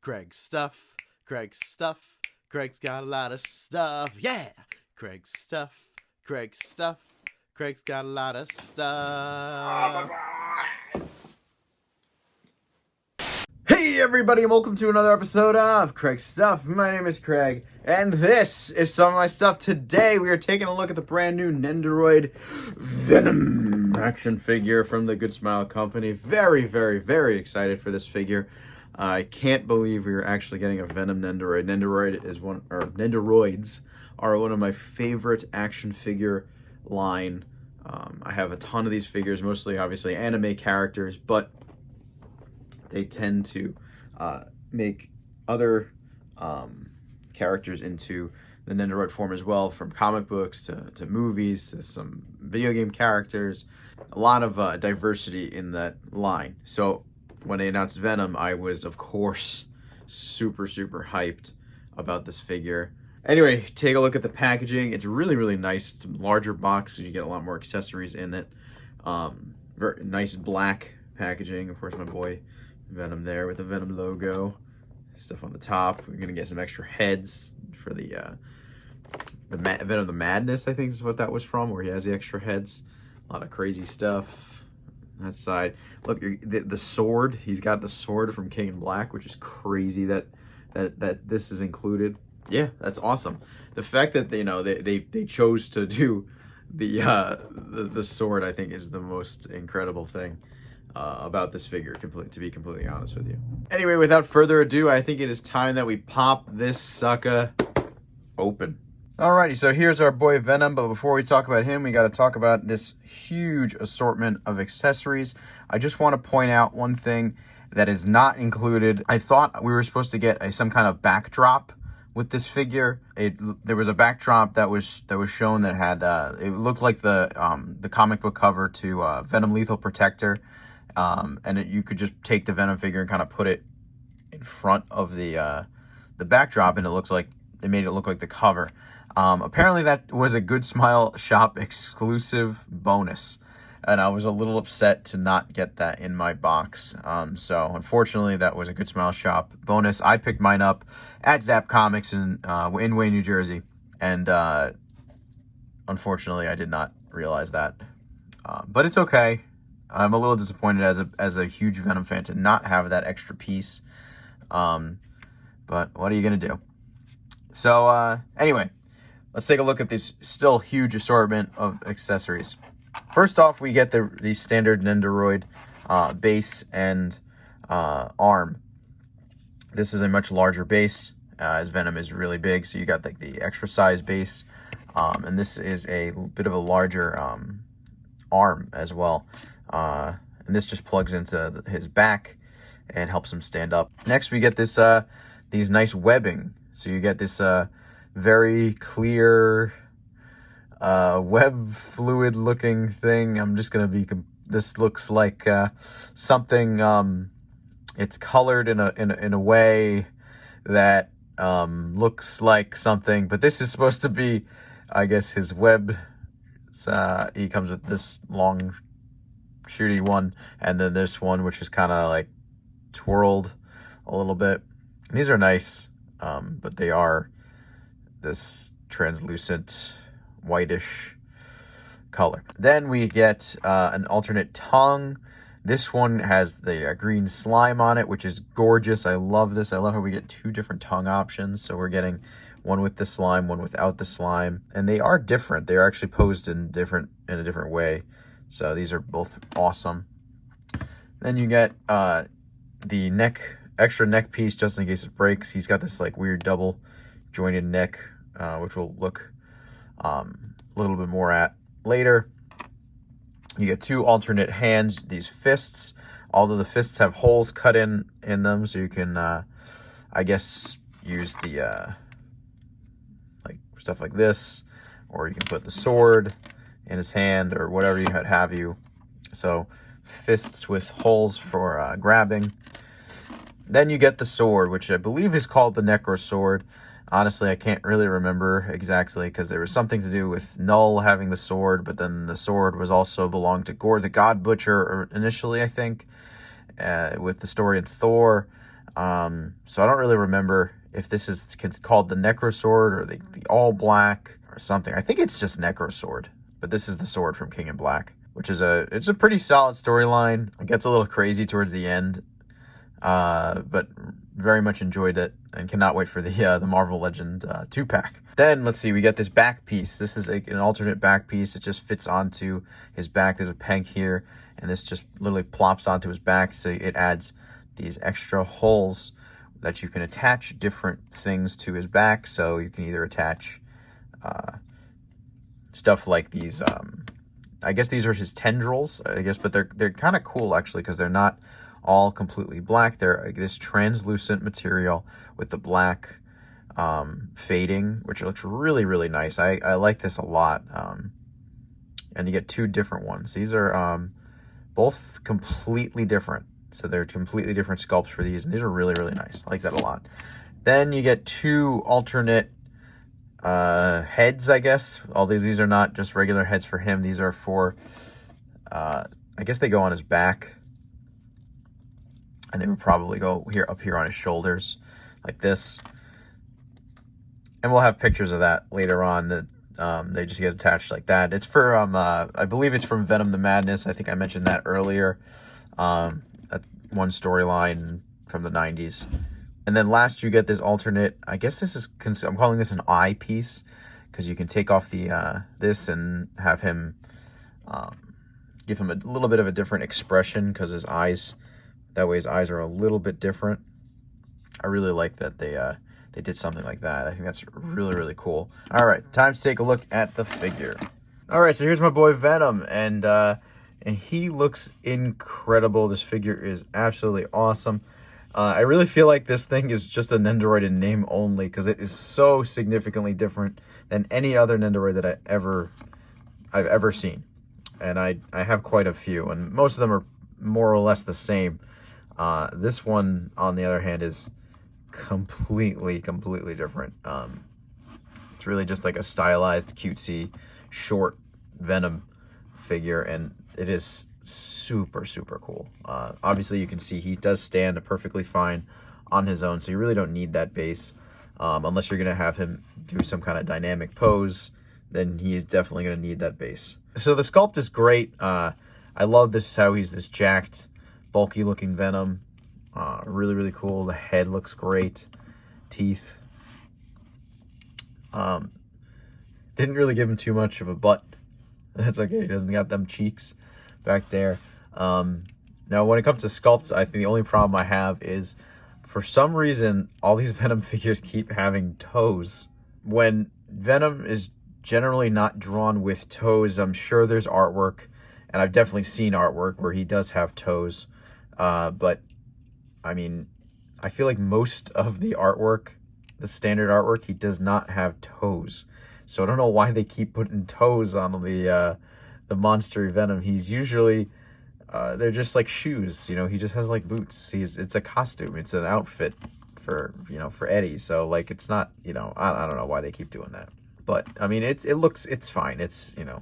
Craig's stuff. Craig's stuff. Craig's got a lot of stuff. Yeah. Craig's stuff. Craig's stuff. Craig's got a lot of stuff. Hey everybody, and welcome to another episode of Craig's Stuff. My name is Craig, and this is some of my stuff. Today we are taking a look at the brand new Nendoroid Venom action figure from the Good Smile Company. Very, very, very excited for this figure. I can't believe we are actually getting a Venom Nendoroid. Nendoroids are one of my favorite action figure line. I have a ton of these figures, mostly obviously anime characters, but they tend to make other characters into the Nendoroid form as well, from comic books to movies to some video game characters. A lot of diversity in that line. So when they announced Venom, I was, of course, super hyped about this figure. Anyway, take a look at the packaging. It's really, really nice. It's a larger box because you get a lot more accessories in it. Very nice black packaging. Of course, my boy Venom there with the Venom logo. Stuff on the top. We're going to get some extra heads for the Venom the Madness, I think is what that was from, where he has the extra heads. A lot of crazy stuff. That side, look, the sword. He's got the sword from King in Black, which is crazy that this is included. Yeah, that's awesome. The fact that they chose to do the sword, I think, is the most incredible thing about this figure. To be completely honest with you. Anyway, without further ado, I think it is time that we pop this sucker open. Alrighty, so here's our boy Venom, but before we talk about him, we got to talk about this huge assortment of accessories. I just want to point out one thing that is not included. I thought we were supposed to get some kind of backdrop with this figure. There was a backdrop that was shown that had it looked like the comic book cover to Venom Lethal Protector, and you could just take the Venom figure and kind of put it in front of the backdrop, and it made it look like the cover. Apparently that was a Good Smile Shop exclusive bonus, and I was a little upset to not get that in my box. So unfortunately that was a Good Smile Shop bonus. I picked mine up at Zapp Comics in Wayne, New Jersey, and unfortunately I did not realize that. But it's okay. I'm a little disappointed as a huge Venom fan to not have that extra piece. But what are you gonna do? So anyway, let's take a look at this still huge assortment of accessories. First off, we get the standard Nendoroid base and arm. This is a much larger base, as Venom is really big, so you got like the extra size base, and this is a bit of a larger arm as well. And this just plugs into his back and helps him stand up. Next, we get this these nice webbing. So you get this very clear web fluid looking thing. I'm just gonna be. This looks like something. It's colored in a way that looks like something, but this is supposed to be, I guess, his web. He comes with this long, shooty one, and then this one, which is kind of like twirled a little bit. And these are nice, but they are this translucent whitish color. Then we get an alternate tongue. This one has the green slime on it, which is gorgeous. I love this. I love how we get two different tongue options. So we're getting one with the slime, one without the slime, and they are different. They are actually posed in a different way. So these are both awesome. Then you get the extra neck piece just in case it breaks. He's got this like weird double jointed neck, which we'll look a little bit more at later. You get two alternate hands, these fists. Although the fists have holes cut in them, so you can, I guess, use the like stuff like this, or you can put the sword in his hand or whatever you have you. So fists with holes for grabbing. Then you get the sword, which I believe is called the Necro Sword. Honestly, I can't really remember exactly because there was something to do with Null having the sword, but then the sword was also belonged to Gore the God Butcher initially, I think, with the story in Thor. So I don't really remember if this is called the Necro Sword or the All Black or something. I think it's just Necro Sword, but this is the sword from King in Black, which is it's a pretty solid storyline. It gets a little crazy towards the end, but very much enjoyed it and cannot wait for the Marvel Legend 2-pack. Then let's see, we get this back piece. This is an alternate back piece. It just fits onto his back. There's a peg here, and this just literally plops onto his back. So it adds these extra holes that you can attach different things to his back. So you can either attach stuff like these. I guess these are his tendrils, I guess, but they're kind of cool actually because they're not all completely black. They're this translucent material with the black fading, which looks really, really nice. I like this a lot. And you get two different ones. These are both completely different. So they're completely different sculpts for these, and these are really, really nice. I like that a lot. Then you get two alternate heads, I guess. All these are not just regular heads for him. These are for, I guess they go on his back. And they would probably go up here on his shoulders like this. And we'll have pictures of that later on that they just get attached like that. It's for, I believe it's from Venom the Madness. I think I mentioned that earlier. That one storyline from the 90s. And then last you get this alternate, I guess this is, I'm calling this an eye piece, because you can take off the this and have him, give him a little bit of a different expression, because his eyes, that way his eyes are a little bit different. I really like that they did something like that. I think that's really, really cool. All right, time to take a look at the figure. All right, so here's my boy Venom, and he looks incredible. This figure is absolutely awesome. I really feel like this thing is just a Nendoroid in name only, because it is so significantly different than any other Nendoroid that I've ever seen. And I have quite a few, and most of them are more or less the same. This one, on the other hand, is completely different. It's really just like a stylized, cutesy, short Venom figure, and it is super cool. Obviously, you can see he does stand perfectly fine on his own, so you really don't need that base. Unless you're going to have him do some kind of dynamic pose, then he is definitely going to need that base. So the sculpt is great. I love this, how he's this jacked, bulky looking Venom. Really cool. The head looks great. Teeth. Didn't really give him too much of a butt. That's okay. He doesn't got them cheeks back there. Now, when it comes to sculpts, I think the only problem I have is, for some reason, all these Venom figures keep having toes. When Venom is generally not drawn with toes, I'm sure there's artwork, and I've definitely seen artwork where he does have toes. But, I mean, I feel like most of the artwork, the standard artwork, he does not have toes. So I don't know why they keep putting toes on the monster Venom. He's usually, they're just like shoes, you know, he just has like boots. It's a costume, it's an outfit for, you know, for Eddie. So like, it's not, you know, I don't know why they keep doing that. But I mean, it's fine. It's, you know,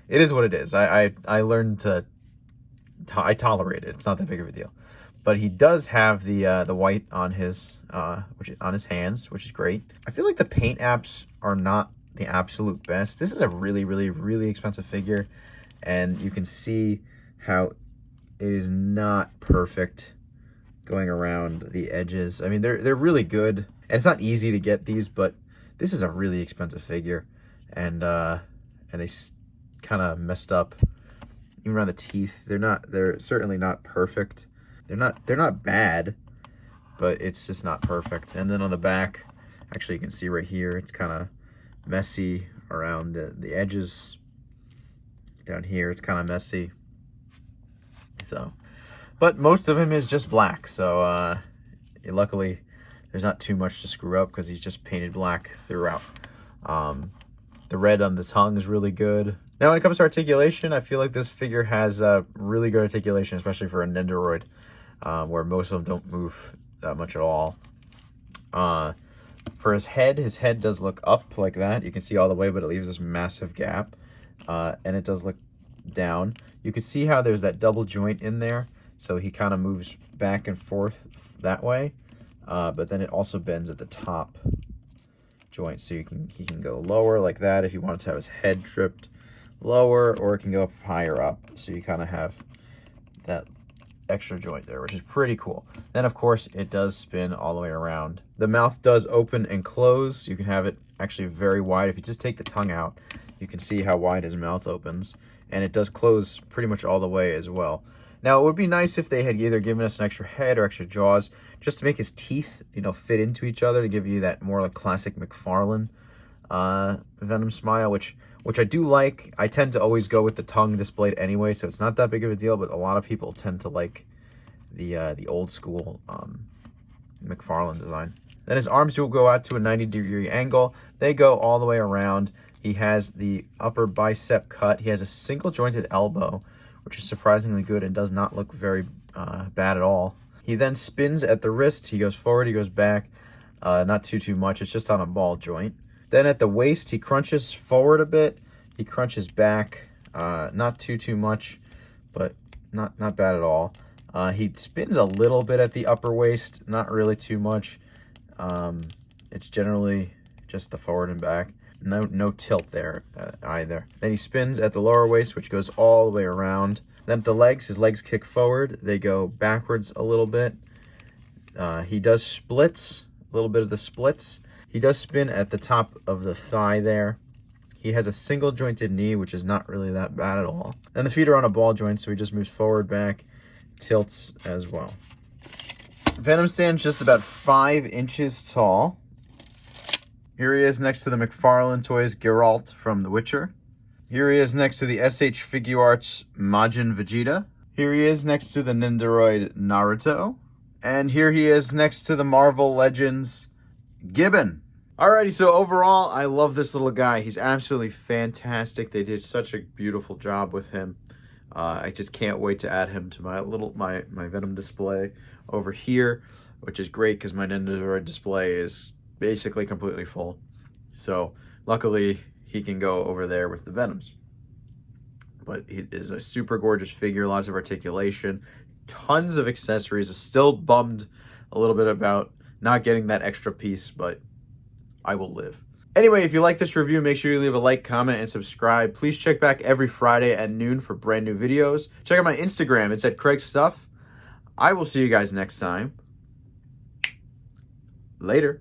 it is what it is. I learned I tolerate it. It's not that big of a deal. But he does have the white on his on his hands, which is great. I feel like the paint apps are not the absolute best. This is a really expensive figure, and you can see how it is not perfect going around the edges. I mean, they're really good, and it's not easy to get these, but this is a really expensive figure, and they kind of messed up even around the teeth. They're certainly not perfect. They're not bad, but it's just not perfect. And then on the back, actually you can see right here, it's kind of messy around the edges. Down here, it's kind of messy. So, but most of him is just black. So luckily, there's not too much to screw up because he's just painted black throughout. The red on the tongue is really good. Now, when it comes to articulation, I feel like this figure has really good articulation, especially for a Nendoroid, where most of them don't move that much at all. For his head does look up like that. You can see all the way, but it leaves this massive gap. And it does look down. You can see how there's that double joint in there, so he kind of moves back and forth that way. but then it also bends at the top joint, so he can go lower like that if you wanted to have his head tripped lower, or it can go up higher up, so you kind of have that extra joint there, which is pretty cool. Then of course it does spin all the way around. The mouth does open and close. You can have it actually very wide. If you just take the tongue out, you can see how wide his mouth opens, and it does close pretty much all the way as well. Now, it would be nice if they had either given us an extra head or extra jaws, just to make his teeth, you know, fit into each other, to give you that more like classic McFarlane Venom smile, which I do like. I tend to always go with the tongue displayed anyway, so it's not that big of a deal, but a lot of people tend to like the old school McFarlane design. Then his arms will go out to a 90-degree angle. They go all the way around. He has the upper bicep cut. He has a single jointed elbow, which is surprisingly good and does not look very bad at all. He then spins at the wrist. He goes forward, he goes back. Not too much. It's just on a ball joint. Then at the waist, he crunches forward a bit. He crunches back. Not too much, but not bad at all. He spins a little bit at the upper waist. Not really too much. It's generally just the forward and back. No tilt there either. Then he spins at the lower waist, which goes all the way around. Then at the legs, his legs kick forward. They go backwards a little bit. He does splits, a little bit of the splits. He does spin at the top of the thigh there. He has a single jointed knee, which is not really that bad at all. Then the feet are on a ball joint, so he just moves forward, back, tilts as well. Venom stands just about 5 inches tall. Here he is next to the McFarlane Toys Geralt from The Witcher. Here he is next to the SH Figuarts Majin Vegeta. Here he is next to the Nendoroid Naruto. And here he is next to the Marvel Legends Gibbon. Alrighty, so overall, I love this little guy. He's absolutely fantastic. They did such a beautiful job with him. I just can't wait to add him to my Venom display over here, which is great because my Nendoroid display is basically completely full. So luckily he can go over there with the Venoms. But it is a super gorgeous figure, lots of articulation, tons of accessories. I'm still bummed a little bit about not getting that extra piece, but I will live. Anyway, if you like this review, make sure you leave a like, comment, and subscribe. Please check back every Friday at noon for brand new videos. Check out my Instagram. It's at Craig Stuff. I will see you guys next time. Later.